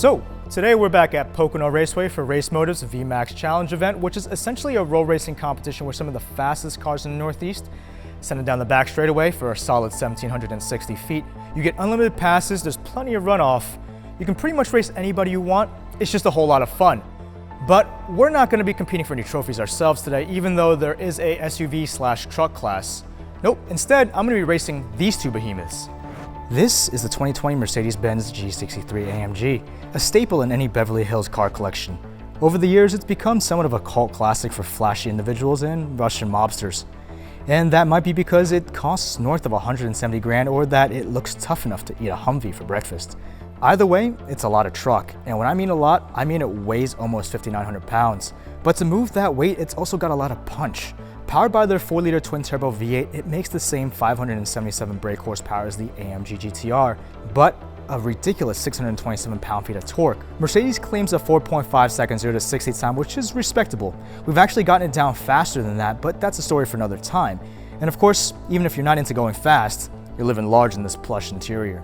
So, today we're back at Pocono Raceway for Race Motive's VMAX Challenge event, which is essentially a road racing competition where some of the fastest cars in the Northeast send it down the back straightaway for a solid 1,760 feet. You get unlimited passes, there's plenty of runoff. You can pretty much race anybody you want. It's just a whole lot of fun. But we're not going to be competing for any trophies ourselves today, even though there is a SUV/truck class. Nope, instead, I'm going to be racing these two behemoths. This is the 2020 Mercedes-Benz G63 AMG, a staple in any Beverly Hills car collection. Over the years, it's become somewhat of a cult classic for flashy individuals and Russian mobsters. And that might be because it costs north of 170 grand or that it looks tough enough to eat a Humvee for breakfast. Either way, it's a lot of truck. And when I mean a lot, I mean it weighs almost 5,900 pounds. But to move that weight, it's also got a lot of punch. Powered by their 4-liter twin-turbo V8, it makes the same 577 brake horsepower as the AMG GTR, but a ridiculous 627 pound-feet of torque. Mercedes claims a 4.5 second 0 to 60 time, which is respectable. We've actually gotten it down faster than that, but that's a story for another time. And of course, even if you're not into going fast, you're living large in this plush interior.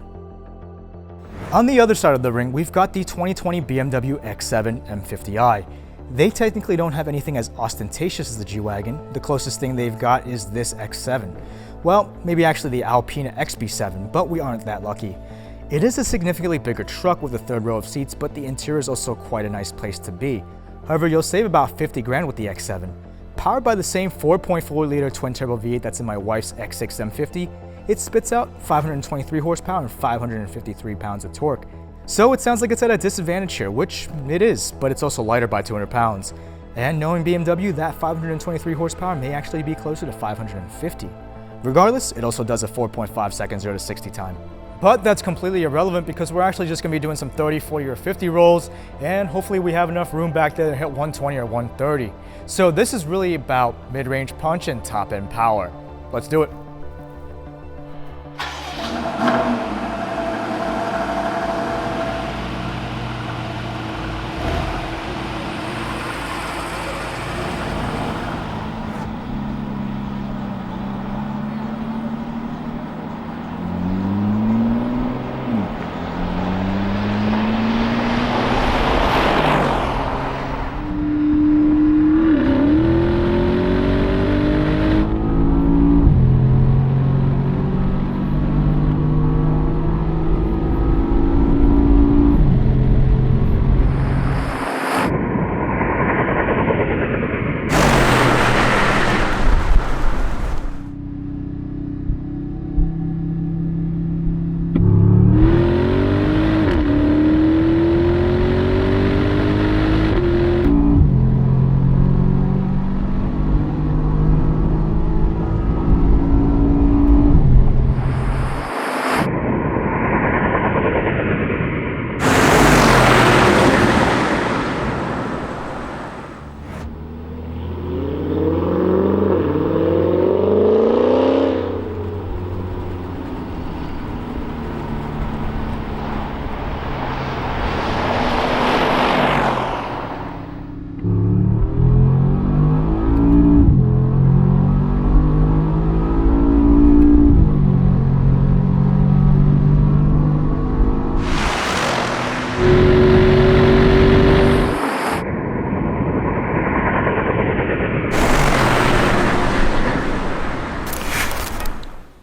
On the other side of the ring, we've got the 2020 BMW X7 M50i. They technically don't have anything as ostentatious as the G-Wagon. The closest thing they've got is this X7. Well, maybe actually the Alpina XB7, but we aren't that lucky. It is a significantly bigger truck with a third row of seats, but the interior is also quite a nice place to be. However, you'll save about 50 grand with the X7. Powered by the same 4.4-liter twin-turbo V8 that's in my wife's X6 M50, it spits out 523 horsepower and 553 pounds of torque. So it sounds like it's at a disadvantage here, which it is, but it's also lighter by 200 pounds. And knowing BMW, that 523 horsepower may actually be closer to 550. Regardless, it also does a 4.5 second 0 to 60 time. But that's completely irrelevant because we're actually just going to be doing some 30, 40, or 50 rolls, and hopefully we have enough room back there to hit 120 or 130. So this is really about mid-range punch and top-end power. Let's do it.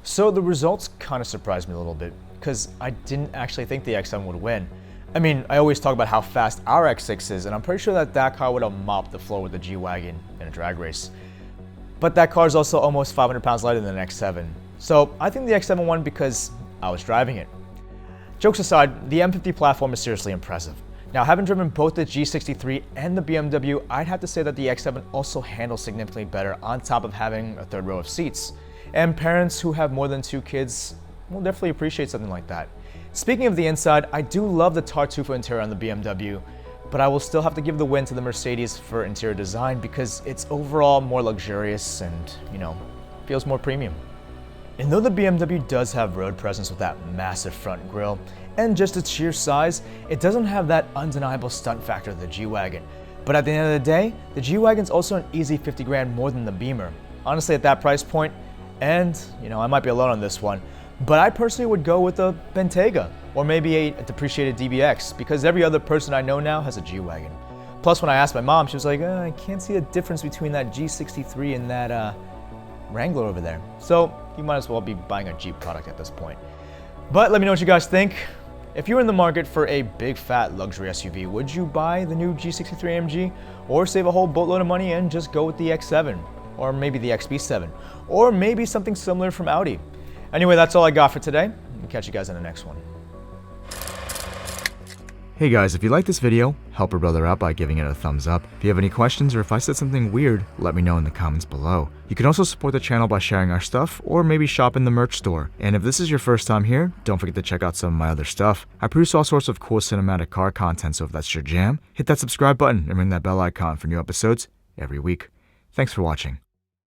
So the results kind of surprised me a little bit because I didn't actually think the X7 would win. I mean, I always talk about how fast our X6 is, and I'm pretty sure that car would have mopped the floor with the G-Wagon in a drag race. But that car is also almost 500 pounds lighter than the X7. So I think the X7 won because I was driving it. Jokes aside, the M50 platform is seriously impressive. Now, having driven both the G63 and the BMW, I'd have to say that the X7 also handles significantly better on top of having a third row of seats. And parents who have more than 2 kids will definitely appreciate something like that. Speaking of the inside, I do love the Tartuffe interior on the BMW, but I will still have to give the win to the Mercedes for interior design because it's overall more luxurious and, feels more premium. And though the BMW does have road presence with that massive front grille and just its sheer size, it doesn't have that undeniable stunt factor of the G-Wagon. But at the end of the day, the G-Wagon's also an easy 50 grand more than the Beamer. Honestly, at that price point, and I might be alone on this one, But I personally would go with a Bentayga or maybe a depreciated DBX because every other person I know now has a G-Wagon. Plus, when I asked my mom, she was like, I can't see a difference between that G63 and that Wrangler over there. So you might as well be buying a Jeep product at this point. But let me know what you guys think. If you're in the market for a big fat luxury SUV, would you buy the new G63 AMG or save a whole boatload of money and just go with the X7 or maybe the XB7 or maybe something similar from Audi? Anyway, that's all I got for today. I'll catch you guys in the next one. Hey guys, if you like this video, help a brother out by giving it a thumbs up. If you have any questions or if I said something weird, let me know in the comments below. You can also support the channel by sharing our stuff or maybe shop in the merch store. And if this is your first time here, don't forget to check out some of my other stuff. I produce all sorts of cool cinematic car content, so if that's your jam, hit that subscribe button and ring that bell icon for new episodes every week. Thanks for watching.